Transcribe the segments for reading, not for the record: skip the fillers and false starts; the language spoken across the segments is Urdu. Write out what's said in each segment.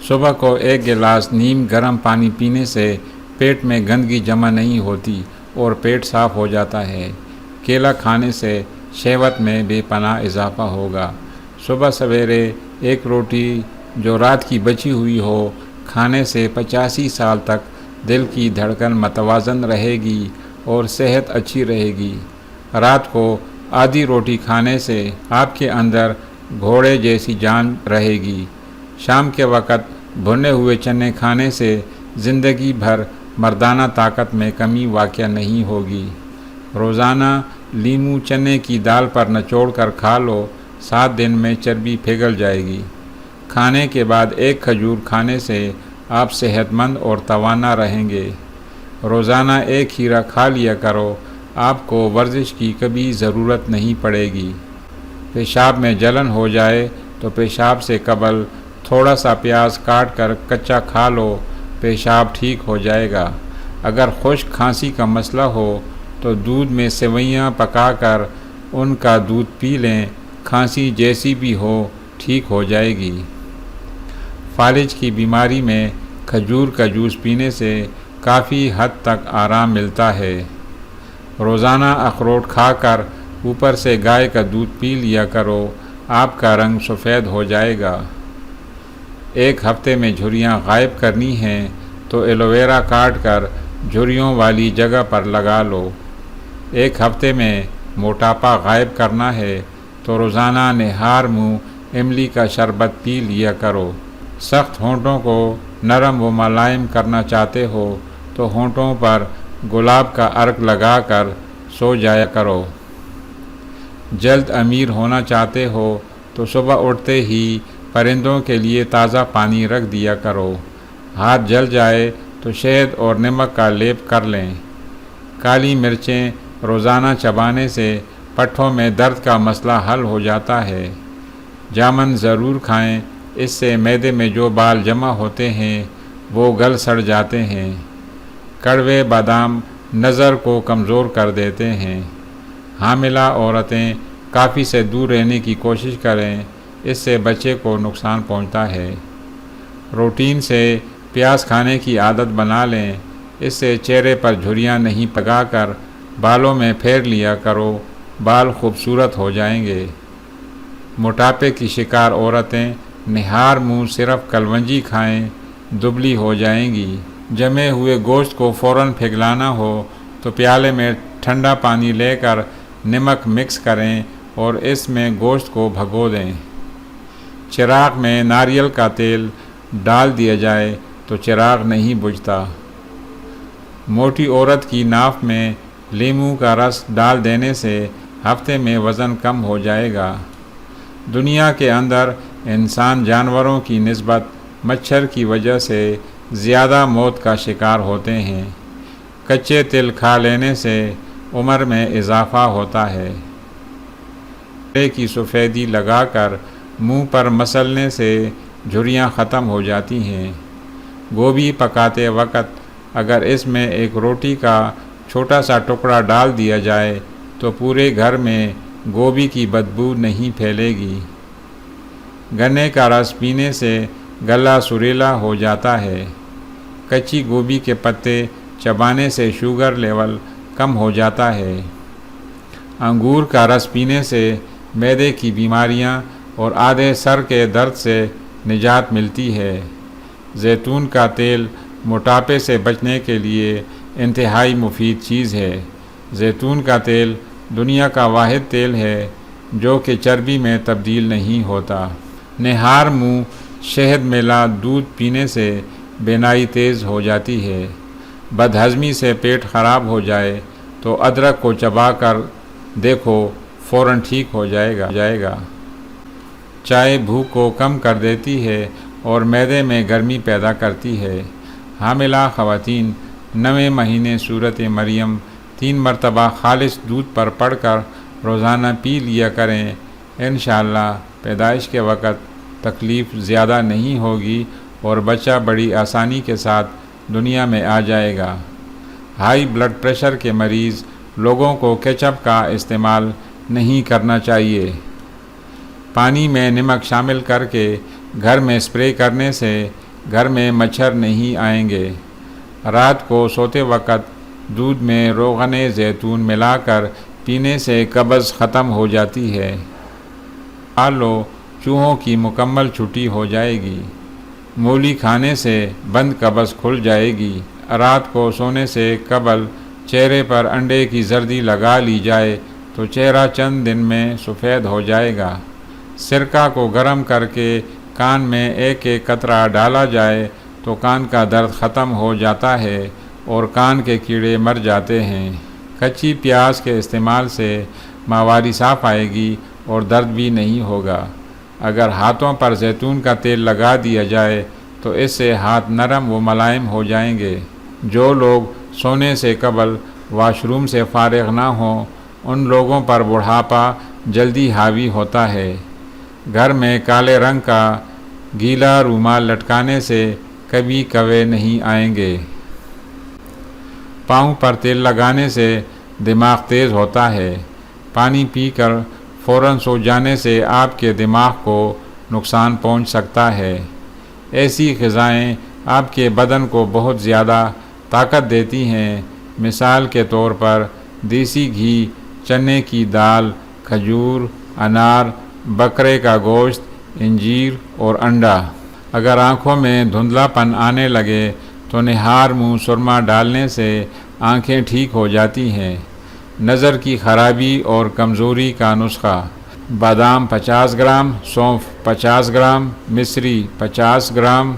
صبح کو 1 گلاس نیم گرم پانی پینے سے پیٹ میں گندگی جمع نہیں ہوتی اور پیٹ صاف ہو جاتا ہے۔ کیلا کھانے سے شہوت میں بے پناہ اضافہ ہوگا۔ صبح سویرے 1 روٹی جو رات کی بچی ہوئی ہو کھانے سے 85 سال تک دل کی دھڑکن متوازن رہے گی اور صحت اچھی رہے گی۔ رات کو آدھی روٹی کھانے سے آپ کے اندر گھوڑے جیسی جان رہے گی۔ شام کے وقت بھنے ہوئے چنے کھانے سے زندگی بھر مردانہ طاقت میں کمی واقع نہیں ہوگی۔ روزانہ لیموں چنے کی دال پر نچوڑ کر کھا لو، 7 دن میں چربی پگھل جائے گی۔ کھانے کے بعد 1 کھجور کھانے سے آپ صحت مند اور توانا رہیں گے۔ روزانہ 1 کھیرا کھا لیا کرو، آپ کو ورزش کی کبھی ضرورت نہیں پڑے گی۔ پیشاب میں جلن ہو جائے تو پیشاب سے قبل تھوڑا سا پیاز کاٹ کر کچا کھا لو، پیشاب ٹھیک ہو جائے گا۔ اگر خشک کھانسی کا مسئلہ ہو تو دودھ میں سیویاں پکا کر ان کا دودھ پی لیں، کھانسی جیسی بھی ہو ٹھیک ہو جائے گی۔ فالج کی بیماری میں کھجور کا جوس پینے سے کافی حد تک آرام ملتا ہے۔ روزانہ اخروٹ کھا کر اوپر سے گائے کا دودھ پی لیا کرو، آپ کا رنگ سفید ہو جائے گا۔ 1 ہفتے میں جھریاں غائب کرنی ہیں تو ایلوویرا کاٹ کر جھریوں والی جگہ پر لگا لو۔ 1 ہفتے میں موٹاپا غائب کرنا ہے تو روزانہ نہار منہ املی کا شربت پی لیا کرو۔ سخت ہونٹوں کو نرم و ملائم کرنا چاہتے ہو تو ہونٹوں پر گلاب کا عرق لگا کر سو جایا کرو۔ جلد امیر ہونا چاہتے ہو تو صبح اٹھتے ہی پرندوں کے لیے تازہ پانی رکھ دیا کرو۔ ہاتھ جل جائے تو شہد اور نمک کا لیپ کر لیں۔ کالی مرچیں روزانہ چبانے سے پٹھوں میں درد کا مسئلہ حل ہو جاتا ہے۔ جامن ضرور کھائیں، اس سے معدے میں جو بال جمع ہوتے ہیں وہ گل سڑ جاتے ہیں۔ کڑوے بادام نظر کو کمزور کر دیتے ہیں۔ حاملہ عورتیں کافی سے دور رہنے کی کوشش کریں، اس سے بچے کو نقصان پہنچتا ہے۔ روٹین سے پیاز کھانے کی عادت بنا لیں، اس سے چہرے پر جھریاں نہیں پگا کر بالوں میں پھیر لیا کرو، بال خوبصورت ہو جائیں گے۔ موٹاپے کی شکار عورتیں نہار منہ صرف کلونجی کھائیں، دبلی ہو جائیں گی۔ جمے ہوئے گوشت کو فوراً پھگلانا ہو تو پیالے میں ٹھنڈا پانی لے کر نمک مکس کریں اور اس میں گوشت کو بھگو دیں۔ چراغ میں ناریل کا تیل ڈال دیا جائے تو چراغ نہیں بجھتا۔ موٹی عورت کی ناف میں لیموں کا رس ڈال دینے سے ہفتے میں وزن کم ہو جائے گا۔ دنیا کے اندر انسان جانوروں کی نسبت مچھر کی وجہ سے زیادہ موت کا شکار ہوتے ہیں۔ کچے تل کھا لینے سے عمر میں اضافہ ہوتا ہے۔ چہرے کی سفیدی لگا کر منہ پر مسلنے سے جھریاں ختم ہو جاتی ہیں۔ گوبھی پکاتے وقت اگر اس میں 1 روٹی کا چھوٹا سا ٹکڑا ڈال دیا جائے تو پورے گھر میں گوبھی کی بدبو نہیں پھیلے گی۔ گنے کا رس پینے سے گلا سریلا ہو جاتا ہے۔ کچی گوبھی کے پتے چبانے سے شوگر لیول کم ہو جاتا ہے۔ انگور کا رس پینے سے معدے کی بیماریاں اور آدھے سر کے درد سے نجات ملتی ہے۔ زیتون کا تیل موٹاپے سے بچنے کے لیے انتہائی مفید چیز ہے۔ زیتون کا تیل دنیا کا واحد تیل ہے جو کہ چربی میں تبدیل نہیں ہوتا۔ نہار منہ شہد ملا دودھ پینے سے بینائی تیز ہو جاتی ہے۔ بد ہضمی سے پیٹ خراب ہو جائے تو ادرک کو چبا کر دیکھو، فوراً ٹھیک ہو جائے گا۔ چائے بھوک کو کم کر دیتی ہے اور معدے میں گرمی پیدا کرتی ہے۔ حاملہ خواتین 9ویں مہینے سورۃ مریم 3 مرتبہ خالص دودھ پر پڑھ کر روزانہ پی لیا کریں، انشاءاللہ پیدائش کے وقت تکلیف زیادہ نہیں ہوگی اور بچہ بڑی آسانی کے ساتھ دنیا میں آ جائے گا۔ ہائی بلڈ پریشر کے مریض لوگوں کو کیچپ کا استعمال نہیں کرنا چاہیے۔ پانی میں نمک شامل کر کے گھر میں اسپرے کرنے سے گھر میں مچھر نہیں آئیں گے۔ رات کو سوتے وقت دودھ میں روغن زیتون ملا کر پینے سے قبض ختم ہو جاتی ہے۔ کھا لو، چوہوں کی مکمل چھٹی ہو جائے گی۔ مولی کھانے سے بند قبض کھل جائے گی۔ رات کو سونے سے قبل چہرے پر انڈے کی زردی لگا لی جائے تو چہرہ چند دن میں سفید ہو جائے گا۔ سرکہ کو گرم کر کے کان میں ایک ایک قطرہ ڈالا جائے تو کان کا درد ختم ہو جاتا ہے اور کان کے کیڑے مر جاتے ہیں۔ کچی پیاز کے استعمال سے ماواری صاف آئے گی اور درد بھی نہیں ہوگا۔ اگر ہاتھوں پر زیتون کا تیل لگا دیا جائے تو اس سے ہاتھ نرم و ملائم ہو جائیں گے۔ جو لوگ سونے سے قبل واش روم سے فارغ نہ ہوں ان لوگوں پر بڑھاپا جلدی حاوی ہوتا ہے۔ گھر میں کالے رنگ کا گیلا رومال لٹکانے سے کبھی کوے نہیں آئیں گے۔ پاؤں پر تیل لگانے سے دماغ تیز ہوتا ہے۔ پانی پی کر فوراً سو جانے سے آپ کے دماغ کو نقصان پہنچ سکتا ہے۔ ایسی غذائیں آپ کے بدن کو بہت زیادہ طاقت دیتی ہیں۔ مثال کے طور پر دیسی گھی، چنے کی دال، کھجور، انار، بکرے کا گوشت، انجیر اور انڈا۔ اگر آنکھوں میں دھندلا پن آنے لگے تو نہار منہ سرما ڈالنے سے آنکھیں ٹھیک ہو جاتی ہیں۔ نظر کی خرابی اور کمزوری کا نسخہ: بادام 50 گرام، سونف 50 گرام، مصری 50 گرام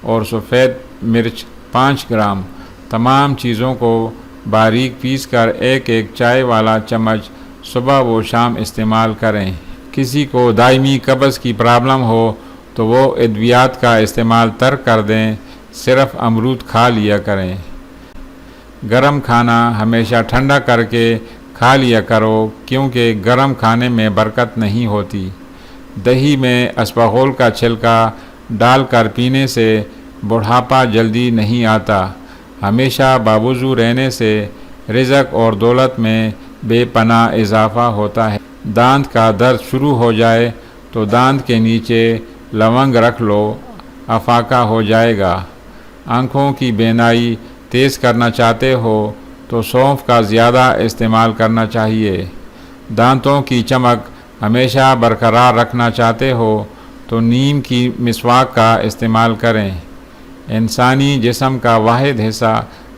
اور سفید مرچ 5 گرام۔ تمام چیزوں کو باریک پیس کر ایک ایک چائے والا چمچ صبح و شام استعمال کریں۔ کسی کو دائمی قبض کی پرابلم ہو تو وہ ادویات کا استعمال ترک کر دیں، صرف امرود کھا لیا کریں۔ گرم کھانا ہمیشہ ٹھنڈا کر کے کھا لیا کرو کیونکہ گرم کھانے میں برکت نہیں ہوتی۔ دہی میں اسپغول کا چھلکا ڈال کر پینے سے بڑھاپا جلدی نہیں آتا۔ ہمیشہ باوضو رہنے سے رزق اور دولت میں بے پناہ اضافہ ہوتا ہے۔ دانت کا درد شروع ہو جائے تو دانت کے نیچے لونگ رکھ لو، افاقہ ہو جائے گا۔ آنکھوں کی بینائی تیز کرنا چاہتے ہو تو سونف کا زیادہ استعمال کرنا چاہیے۔ دانتوں کی چمک ہمیشہ برقرار رکھنا چاہتے ہو تو نیم کی مسواک کا استعمال کریں۔ انسانی جسم کا واحد حصہ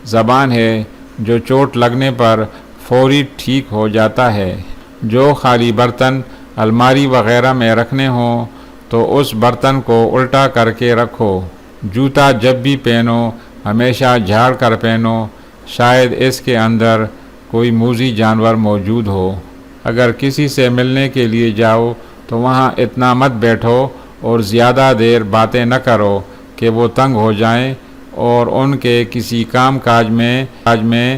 زبان ہے جو چوٹ لگنے پر فوری ٹھیک ہو جاتا ہے۔ جو خالی برتن الماری وغیرہ میں رکھنے ہوں تو اس برتن کو الٹا کر کے رکھو۔ جوتا جب بھی پہنو ہمیشہ جھاڑ کر پہنو، شاید اس کے اندر کوئی موذی جانور موجود ہو۔ اگر کسی سے ملنے کے لیے جاؤ تو وہاں اتنا مت بیٹھو اور زیادہ دیر باتیں نہ کرو کہ وہ تنگ ہو جائیں اور ان کے کسی کام کاج میں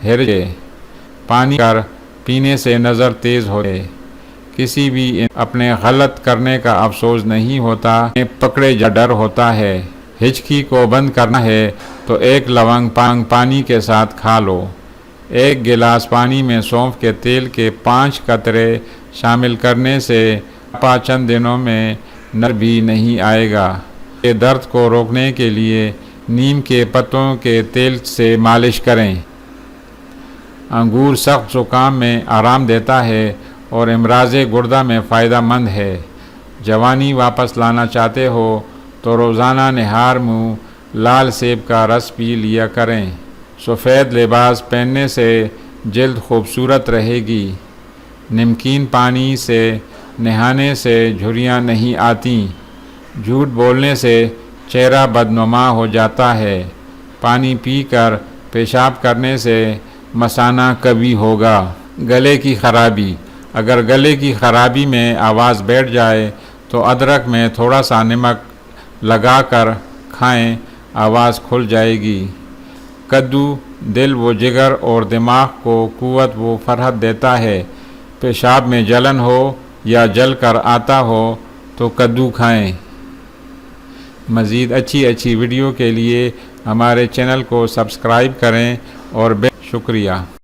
ہرجے۔ پانی کر پینے سے نظر تیز ہوتے، کسی بھی اپنے غلط کرنے کا افسوس نہیں ہوتا، پکڑے جا ڈر ہوتا ہے۔ ہچکی کو بند کرنا ہے تو ایک لونگ پانی کے ساتھ کھا لو۔ ایک گلاس پانی میں سونف کے تیل کے 5 قطرے شامل کرنے سے چند دنوں میں نظر بھی نہیں آئے گا۔ یہ درد کو روکنے کے لیے نیم کے پتوں کے تیل سے مالش کریں۔ انگور سخت زکام میں آرام دیتا ہے اور امراض گردہ میں فائدہ مند ہے۔ جوانی واپس لانا چاہتے ہو تو روزانہ نہار منہ لال سیب کا رس پی لیا کریں۔ سفید لباس پہننے سے جلد خوبصورت رہے گی۔ نمکین پانی سے نہانے سے جھریاں نہیں آتیں۔ جھوٹ بولنے سے چہرہ بدنما ہو جاتا ہے۔ پانی پی کر پیشاب کرنے سے مثانہ کبھی ہوگا۔ گلے کی خرابی: اگر گلے کی خرابی میں آواز بیٹھ جائے تو ادرک میں تھوڑا سا نمک لگا کر کھائیں، آواز کھل جائے گی۔ کدو دل و جگر اور دماغ کو قوت و فرحت دیتا ہے۔ پیشاب میں جلن ہو یا جل کر آتا ہو تو کدو کھائیں۔ مزید اچھی ویڈیو کے لیے ہمارے چینل کو سبسکرائب کریں اور شکریہ۔